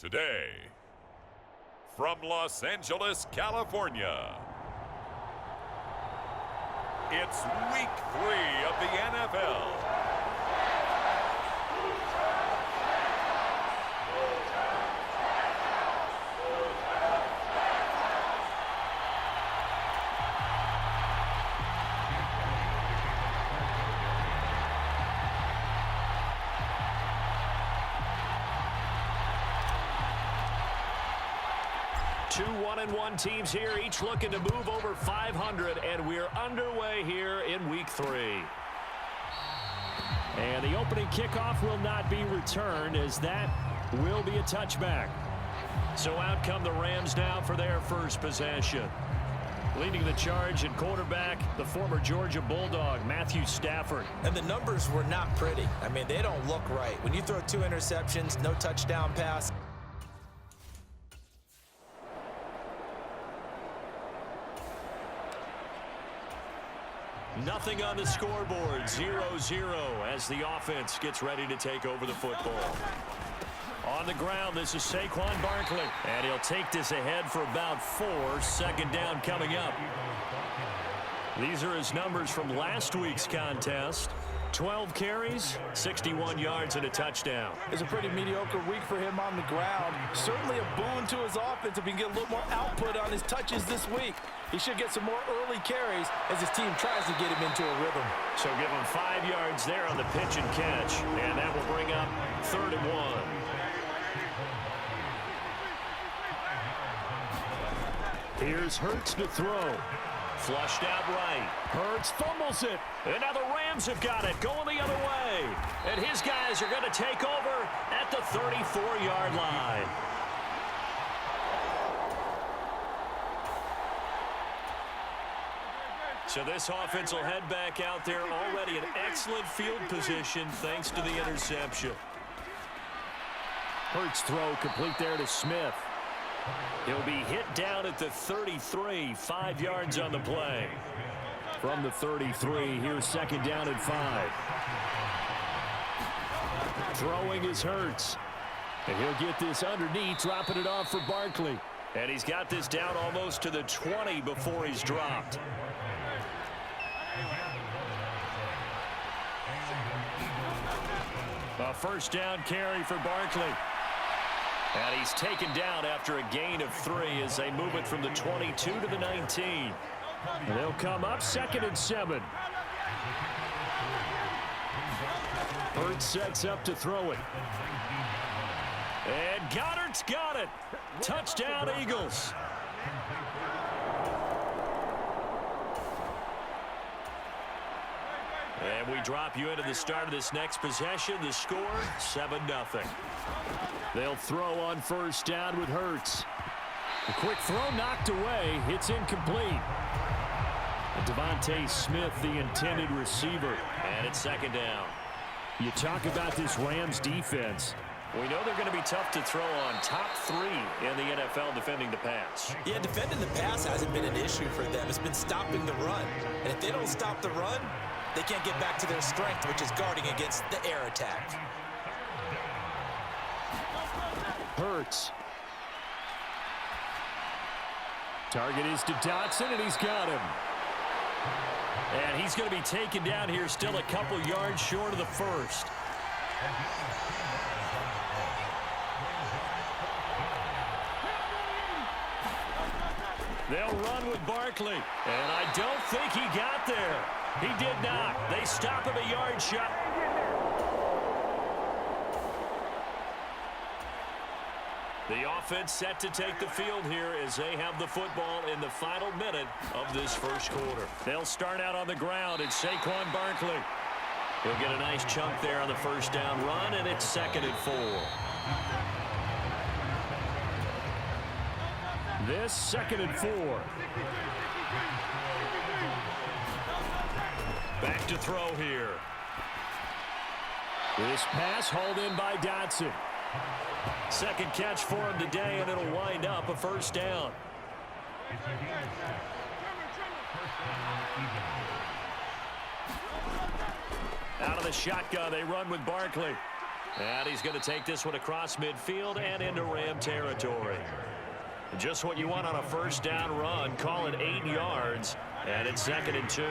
Today, from Los Angeles, California, it's Week 3 of the NFL. Two 1-1 teams here, each looking to move over 500, and we're underway here in Week 3. And the opening kickoff will not be returned, as that will be a touchback. So out come the Rams now for their first possession. Leading the charge at quarterback, the former Georgia Bulldog, Matthew Stafford. And the numbers were not pretty. I mean, they don't look right. When you throw 2 interceptions, no touchdown pass. Nothing on the scoreboard, 0-0 as the offense gets ready to take over the football. On the ground, this is Saquon Barkley, and he'll take this ahead for about 4, second down coming up. These are his numbers from last week's contest. 12 carries, 61 yards, and a touchdown. It's a pretty mediocre week for him on the ground. Certainly a boon to his offense if he can get a little more output on his touches this week. He should get some more early carries as his team tries to get him into a rhythm. So give him 5 yards there on the pitch and catch, and that will bring up 3rd and 1. Here's Hurts to throw. Flushed out right. Hurts fumbles it. And now the Rams have got it, going the other way. And his guys are going to take over at the 34-yard line. So this offense will head back out there, already in excellent field position thanks to the interception. Hurts throw complete there to Smith. He'll be hit down at the 33, 5 yards on the play. From the 33, here's second down and 5. Throwing is Hurts. And he'll get this underneath, dropping it off for Barkley. And he's got this down almost to the 20 before he's dropped. A first down carry for Barkley. And he's taken down after a gain of 3 as they move it from the 22 to the 19. And they'll come up 2nd and 7. Hurts sets up to throw it. And Goddard's got it. Touchdown, Eagles. And we drop you into the start of this next possession. The score, 7-0. They'll throw on first down with Hurts. A quick throw knocked away. It's incomplete. And Devontae Smith, the intended receiver. And it's 2nd down. You talk about this Rams defense. We know they're going to be tough to throw on. Top 3 in the NFL defending the pass. Yeah, defending the pass hasn't been an issue for them. It's been stopping the run. And if they don't stop the run, they can't get back to their strength, which is guarding against the air attack. Hurts. Target is to Dotson, and he's got him. And he's going to be taken down here, still a couple yards short of the first. They'll run with Barkley, and I don't think he got there. He did not. They stop him a yard shot. The offense set to take the field here as they have the football in the final minute of this first quarter. They'll start out on the ground, and Saquon Barkley. He'll get a nice chunk there on the first down run, and it's 2nd and 4. This 2nd and 4. Back to throw here. This pass hauled in by Dotson. Second catch for him today, and it'll wind up a first down. Out of the shotgun, they run with Barkley. And he's going to take this one across midfield and into Ram territory. Just what you want on a first down run. Call it 8 yards, and it's 2nd and 2.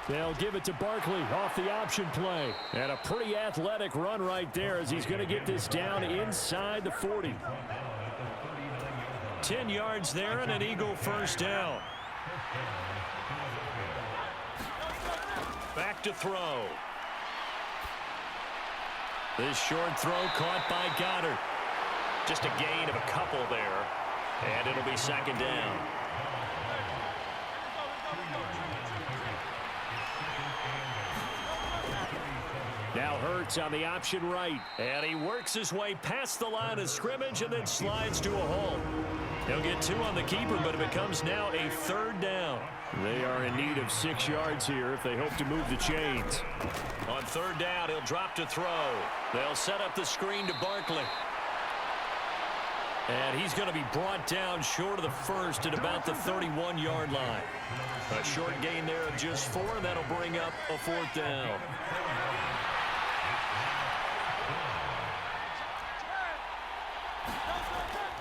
They'll give it to Barkley off the option play. And a pretty athletic run right there as he's going to get this down inside the 40. 10 yards there and an Eagle first down. Back to throw. This short throw caught by Goddard. Just a gain of a couple there. And it'll be 2nd down. Now Hurts on the option right. And he works his way past the line of scrimmage and then slides to a hole. He'll get 2 on the keeper, but it becomes now a 3rd down. They are in need of 6 yards here if they hope to move the chains. On 3rd down, he'll drop to throw. They'll set up the screen to Barkley. And he's going to be brought down short of the first at about the 31-yard line. A short gain there of just 4, and that'll bring up a 4th down.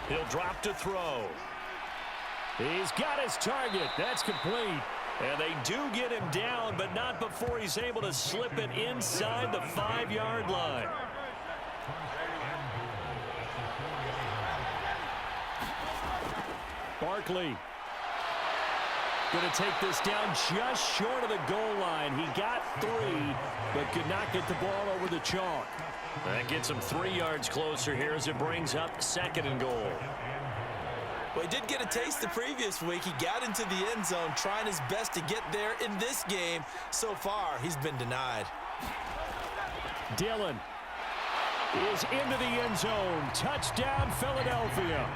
He'll drop to throw. He's got his target. That's complete. And they do get him down, but not before he's able to slip it inside the 5-yard line. Barkley going to take this down just short of the goal line. He got 3, but could not get the ball over the chalk. That gets him 3 yards closer here as it brings up 2nd and goal. Well, he did get a taste the previous week. He got into the end zone trying his best to get there in this game. So far, he's been denied. Dillon is into the end zone. Touchdown, Philadelphia.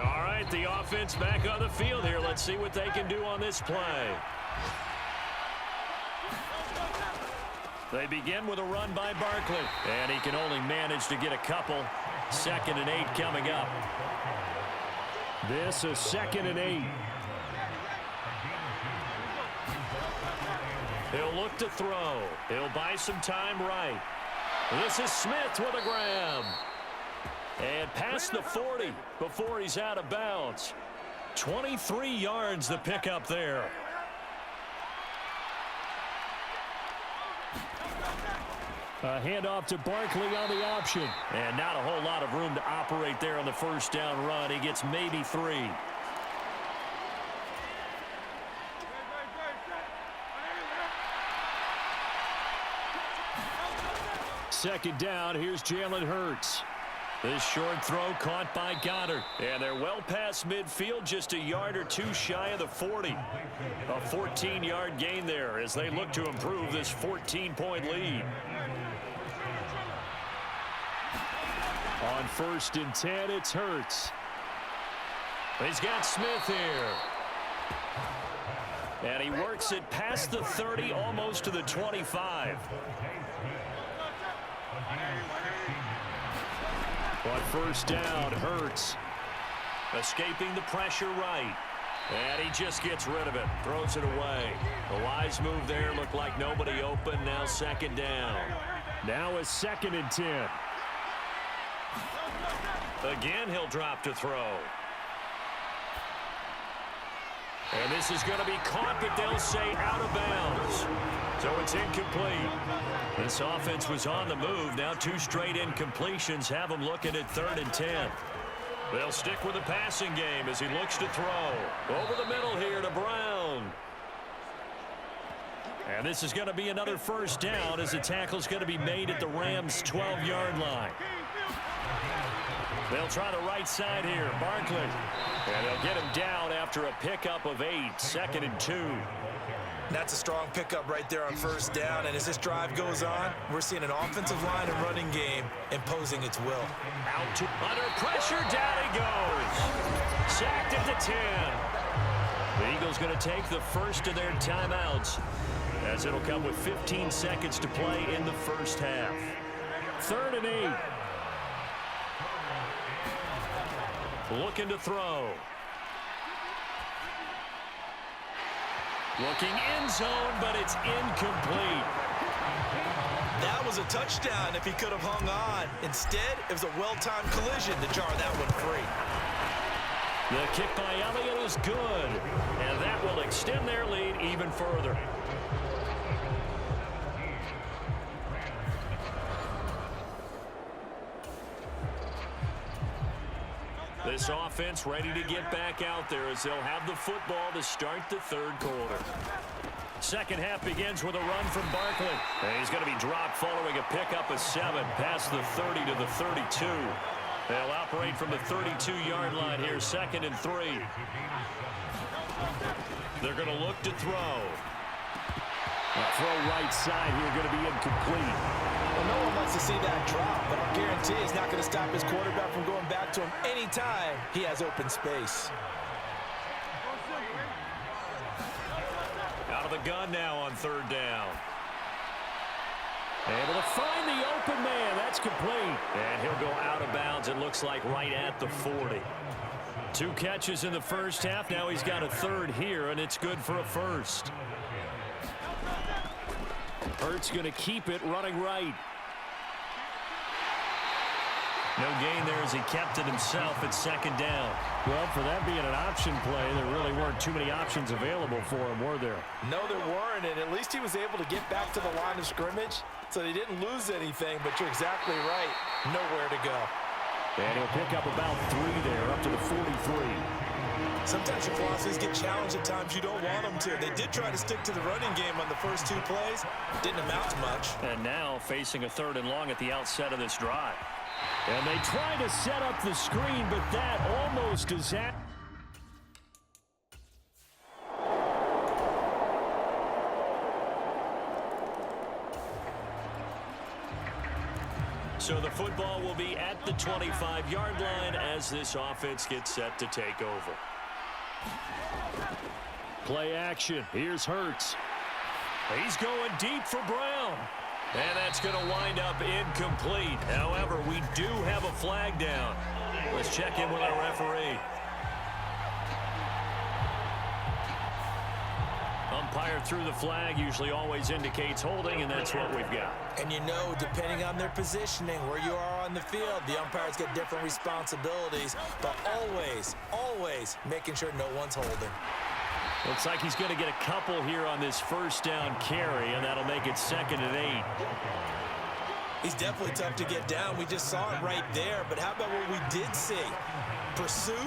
All right, the offense back on the field here. Let's see what they can do on this play. They begin with a run by Barkley. And he can only manage to get a couple. 2nd and 8 coming up. This is 2nd and 8. He'll look to throw. He'll buy some time right. This is Smith with a grab. And past the 40 before he's out of bounds. 23 yards the pickup there. A handoff to Barkley on the option. And not a whole lot of room to operate there on the first down run. He gets maybe 3. Second down, here's Jalen Hurts. This short throw caught by Goddard. And they're well past midfield, just a yard or 2 shy of the 40. A 14-yard gain there as they look to improve this 14-point lead. On 1st and 10, it's Hurts. He's got Smith here. And he works it past the 30, almost to the 25. On 1st down, Hurts. Escaping the pressure right. And he just gets rid of it. Throws it away. A wise move there. Looked like nobody open. Now 2nd down. Now a 2nd and 10. Again, he'll drop to throw. And this is going to be caught, but they'll say out of bounds. So it's incomplete. This offense was on the move. Now 2 straight incompletions have them looking at 3rd and 10. They'll stick with the passing game as he looks to throw. Over the middle here to Brown. And this is going to be another first down as the tackle's going to be made at the Rams' 12-yard line. They'll try the right side here. Barkley. And they'll get him down after a pickup of 8. 2nd and 2. That's a strong pickup right there on 1st down. And as this drive goes on, we're seeing an offensive line and running game imposing its will. Out to under pressure. Down he goes. Sacked at the 10. The Eagles going to take the first of their timeouts as it'll come with 15 seconds to play in the first half. 3rd and 8. Looking to throw. Looking end zone, but it's incomplete. That was a touchdown if he could have hung on. Instead, it was a well-timed collision to jar that one free. The kick by Elliott is good, and that will extend their lead even further. This offense ready to get back out there as they'll have the football to start the third quarter. Second half begins with a run from Barkley. And he's going to be dropped following a pickup of 7 past the 30 to the 32. They'll operate from the 32-yard line here, 2nd and 3. They're going to look to throw. Throw right side here, going to be incomplete. Well, no one wants to see that drop, but I'll guarantee it's not going to stop his quarterback from going back to him anytime he has open space. Out of the gun now on 3rd down. Able to find the open man. That's complete. And he'll go out of bounds, it looks like, right at the 40. 2 catches in the first half. Now he's got a 3rd here, and it's good for a 1st. Hurts going to keep it running right. No gain there as he kept it himself at 2nd down. Well, for that being an option play, there really weren't too many options available for him, were there? No, there weren't, and at least he was able to get back to the line of scrimmage, so he didn't lose anything, but you're exactly right. Nowhere to go. And he'll pick up about 3 there, up to the 43. Sometimes your philosophies get challenged at times you don't want them to. They did try to stick to the running game on the first 2 plays. Didn't amount to much. And now facing a 3rd and long at the outset of this drive. And they try to set up the screen, but that almost is that. So the football will be at the 25-yard line as this offense gets set to take over. Play action. Here's Hurts. He's going deep for Brown. And that's going to wind up incomplete. However, we do have a flag down. Let's check in with our referee. Umpire threw the flag, usually always indicates holding, and that's what we've got. And you know, depending on their positioning, where you are on the field, the umpires get different responsibilities, but always making sure no one's holding. Looks like he's going to get a couple here on this 1st down carry, and that'll make it 2nd and 8. He's definitely tough to get down. We just saw it right there, but how about what we did see? Pursuit,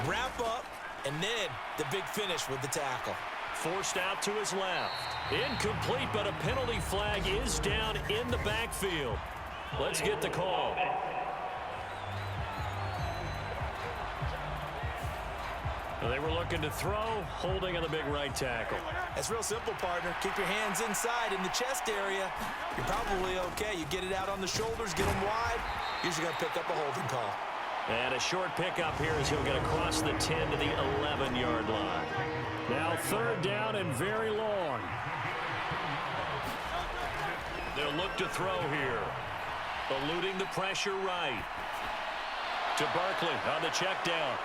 wrap up, and then the big finish with the tackle. Forced out to his left. Incomplete, but a penalty flag is down in the backfield. Let's get the call. They were looking to throw, holding on the big right tackle. It's real simple, partner. Keep your hands inside in the chest area. You're probably okay. You get it out on the shoulders, get them wide. Usually going to pick up a holding call. And a short pickup here as he'll get across the 10 to the 11-yard line. Now 3rd down and very long. They'll look to throw here. Eluding the pressure right. To Barkley on the check down.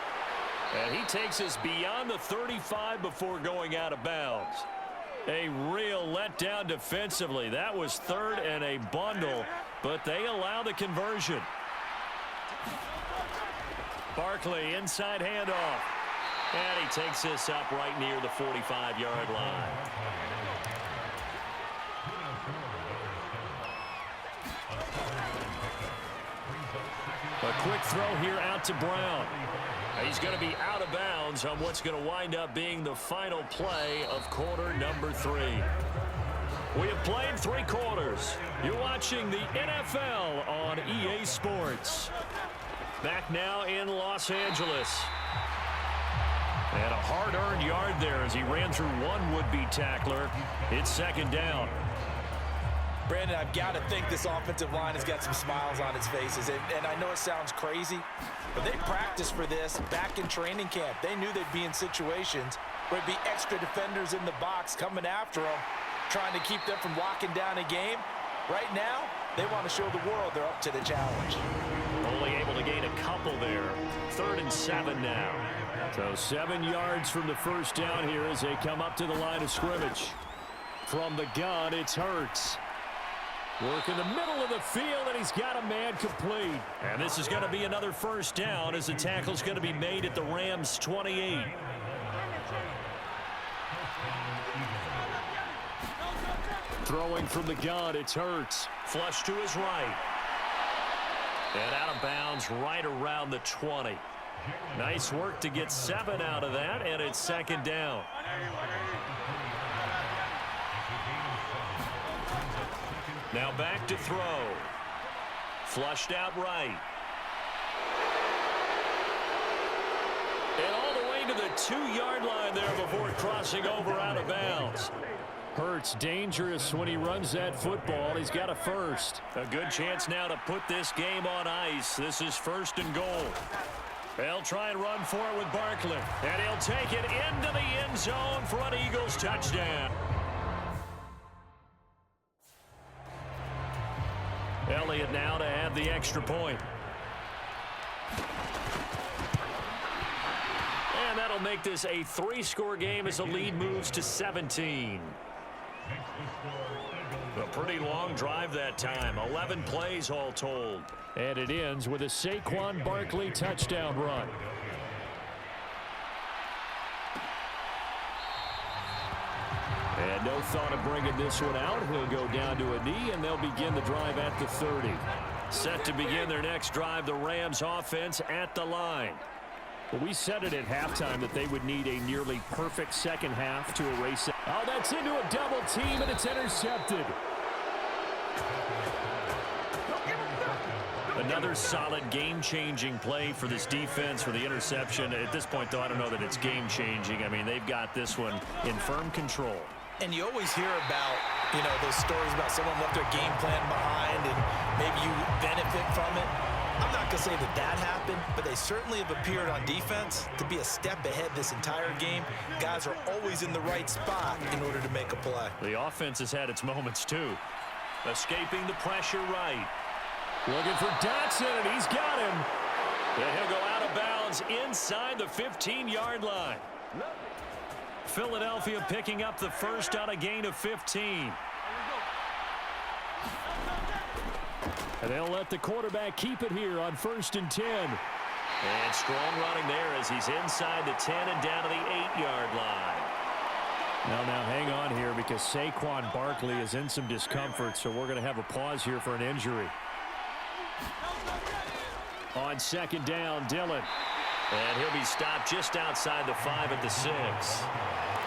And he takes us beyond the 35 before going out of bounds. A real letdown defensively. That was 3rd and a bundle, but they allow the conversion. Barkley, inside handoff. And he takes this up right near the 45-yard line. A quick throw here out to Brown. He's going to be out of bounds on what's going to wind up being the final play of quarter number 3. We have played 3 quarters. You're watching the NFL on EA Sports. Back now in Los Angeles. And a hard-earned yard there as he ran through one would-be tackler. It's 2nd down. Brandon, I've got to think this offensive line has got some smiles on its faces. And I know it sounds crazy, but they practiced for this back in training camp. They knew they'd be in situations where it'd be extra defenders in the box coming after them, trying to keep them from locking down a game. Right now, they want to show the world they're up to the challenge. Only able to gain a couple there. 3rd and 7 now. So 7 yards from the first down here as they come up to the line of scrimmage. From the gun, it's Hurts. Work in the middle of the field, and he's got a man complete. And this is going to be another first down as the tackle's going to be made at the Rams' 28. Throwing from the gun, it's Hurts. Flush to his right. And out of bounds right around the 20. Nice work to get 7 out of that, and it's 2nd down. Now back to throw. Flushed out right. And all the way to the 2-yard line there before crossing over out of bounds. Hurts dangerous when he runs that football. He's got a first. A good chance now to put this game on ice. This is 1st and goal. They'll try and run for it with Barkley. And he'll take it into the end zone for an Eagles touchdown. Elliott now to add the extra point. And that'll make this a 3-score game as the lead moves to 17. A pretty long drive that time. 11 plays all told. And it ends with a Saquon Barkley touchdown run. And no thought of bringing this one out. He'll go down to a knee, and they'll begin the drive at the 30. Set to begin their next drive, the Rams offense at the line. Well, we said it at halftime that they would need a nearly perfect second half to erase it. Oh, that's into a double team, and it's intercepted. Another solid game-changing play for this defense for the interception. At this point, though, I don't know that it's game-changing. I mean, they've got this one in firm control. And you always hear about, those stories about someone left their game plan behind and maybe you benefit from it. I'm not going to say that happened, but they certainly have appeared on defense to be a step ahead this entire game. Guys are always in the right spot in order to make a play. The offense has had its moments, too. Escaping the pressure right. Looking for Dotson, and he's got him. And he'll go out of bounds inside the 15-yard line. Philadelphia picking up the first on a gain of 15. And they'll let the quarterback keep it here on 1st and 10. And strong running there as he's inside the 10 and down to the 8-yard line. Now hang on here because Saquon Barkley is in some discomfort, so we're going to have a pause here for an injury. On 2nd down, Dillon. And he'll be stopped just outside the 5 at the 6.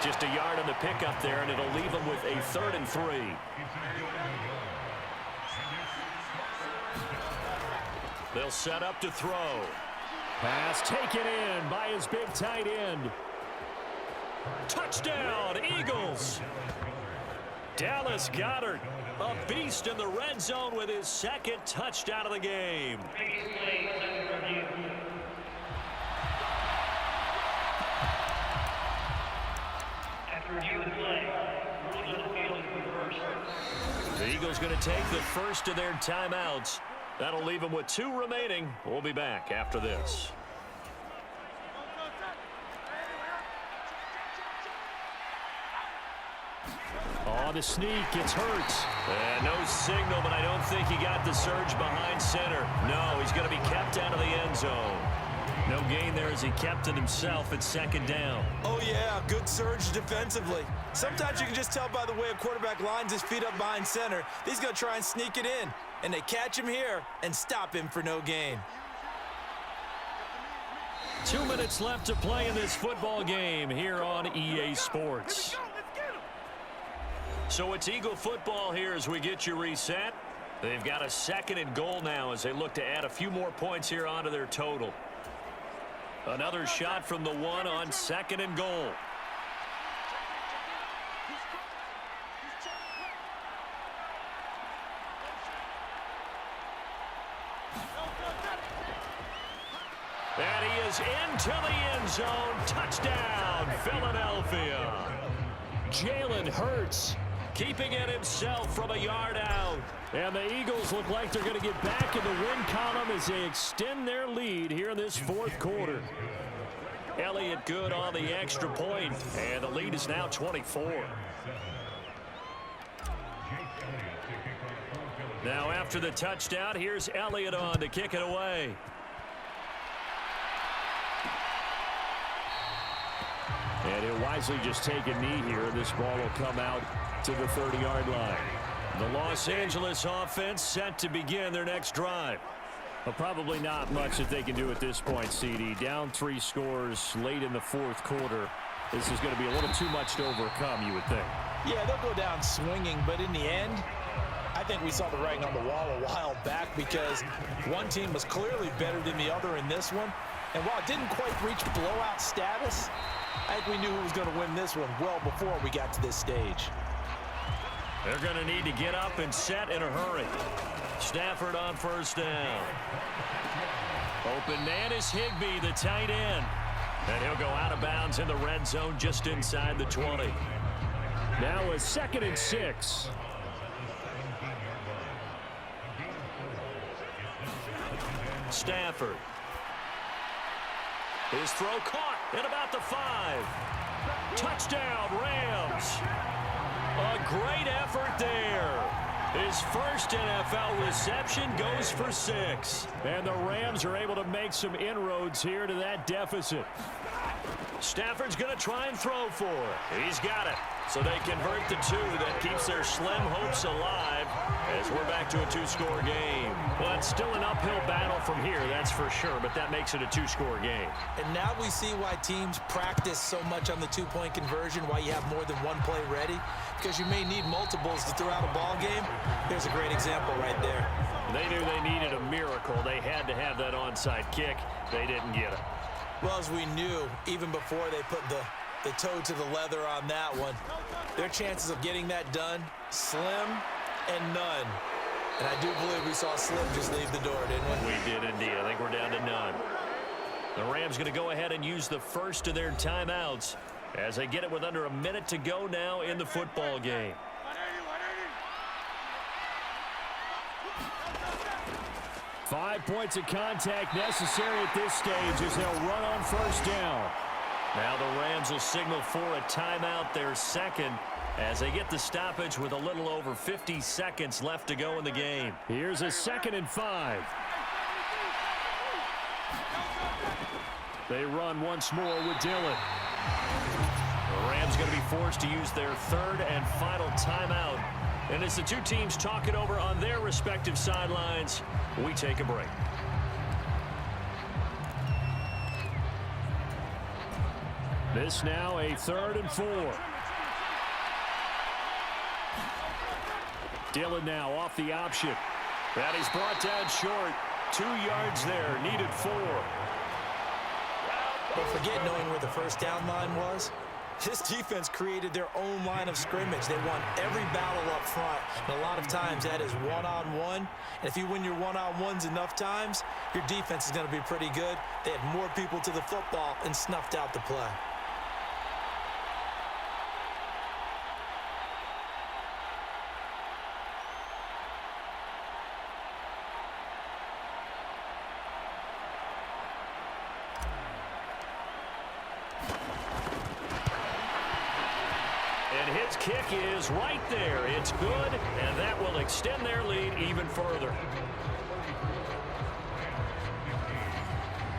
Just a yard on the pickup there, and it'll leave him with a 3rd and 3. They'll set up to throw. Pass taken in by his big tight end. Touchdown, Eagles! Dallas Goedert, a beast in the red zone with his 2nd touchdown of the game. The Eagles going to take the first of their timeouts. That'll leave them with 2 remaining. We'll be back after this. Oh, the sneak. It's Hurts. And no signal, but I don't think he got the surge behind center. No, he's going to be kept out of the end zone. No gain there as he kept it himself at 2nd down. Oh, yeah, good surge defensively. Sometimes you can just tell by the way a quarterback lines his feet up behind center. He's going to try and sneak it in. And they catch him here and stop him for no gain. 2 minutes left to play in this football game here on EA Sports. So it's Eagle football here as we get you reset. They've got a 2nd and goal now as they look to add a few more points here onto their total. Another shot from the 1 on 2nd and goal. And he is into the end zone. Touchdown, Philadelphia. Jalen Hurts keeping it himself from a yard out. And the Eagles look like they're going to get back in the win column as they extend their lead here in this fourth quarter. Elliott good on the extra point, and the lead is now 24. Now after the touchdown, here's Elliott on to kick it away. And he'll wisely just take a knee here. This ball will come out to the 30-yard line. The Los Angeles offense set to begin their next drive. But probably not much that they can do at this point, CD. Down 3 scores late in the fourth quarter. This is going to be a little too much to overcome, you would think. Yeah, they'll go down swinging, but in the end, I think we saw the writing on the wall a while back because one team was clearly better than the other in this one. And while it didn't quite reach blowout status, I think we knew who was going to win this one well before we got to this stage. They're going to need to get up and set in a hurry. Stafford on first down. Open man is Higbee, the tight end. And he'll go out of bounds in the red zone just inside the 20. Now a 2nd and 6. Stafford. His throw caught at about the 5. Touchdown, Rams. A great effort there. His first NFL reception goes for 6. And the Rams are able to make some inroads here to that deficit. Stafford's going to try and throw for it. He's got it. So they convert the 2. That keeps their slim hopes alive as we're back to a 2-score game. Well, it's still an uphill battle from here, that's for sure, but that makes it a 2-score game. And now we see why teams practice so much on the 2-point conversion, why you have more than one play ready, because you may need multiples to throw out a ball game. There's a great example right there. They knew they needed a miracle. They had to have that onside kick. They didn't get it. Well, as we knew, even before they put the toe to the leather on that one, their chances of getting that done, slim and none. And I do believe we saw Slim just leave the door, didn't we? We did indeed. I think we're down to none. The Rams going to go ahead and use the first of their timeouts as they get it with under a minute to go now in the football game. Five points of contact necessary at this stage as they'll run on first down. Now the Rams will signal for a timeout, their second, as they get the stoppage with a little over 50 seconds left to go in the game. Here's a 2nd and 5. They run once more with Dillon. The Rams going to be forced to use their 3rd and final timeout. And as the two teams talk it over on their respective sidelines, we take a break. This now a 3rd and 4. Dillon now off the option. That he's brought down short. 2 yards there, needed 4. Don't forget knowing where the first down line was. This defense created their own line of scrimmage. They won every battle up front. And a lot of times that is one-on-one. And if you win your one-on-ones enough times, your defense is going to be pretty good. They had more people to the football and snuffed out the play. And his kick is right there. It's good, and that will extend their lead even further.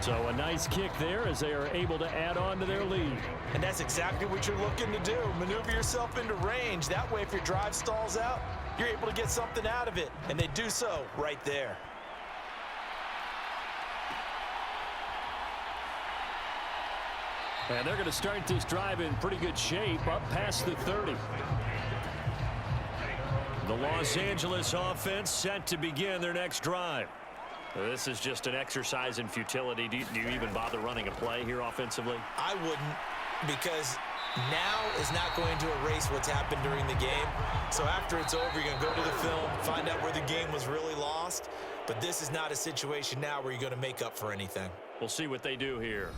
So a nice kick there as they are able to add on to their lead. And that's exactly what you're looking to do. Maneuver yourself into range. That way, if your drive stalls out, you're able to get something out of it. And they do so right there. And they're going to start this drive in pretty good shape, up past the 30. The Los Angeles offense set to begin their next drive. This is just an exercise in futility. Do you even bother running a play here offensively? I wouldn't, because now is not going to erase what's happened during the game. So after it's over, you're going to go to the film, find out where the game was really lost. But this is not a situation now where you're going to make up for anything. We'll see what they do here.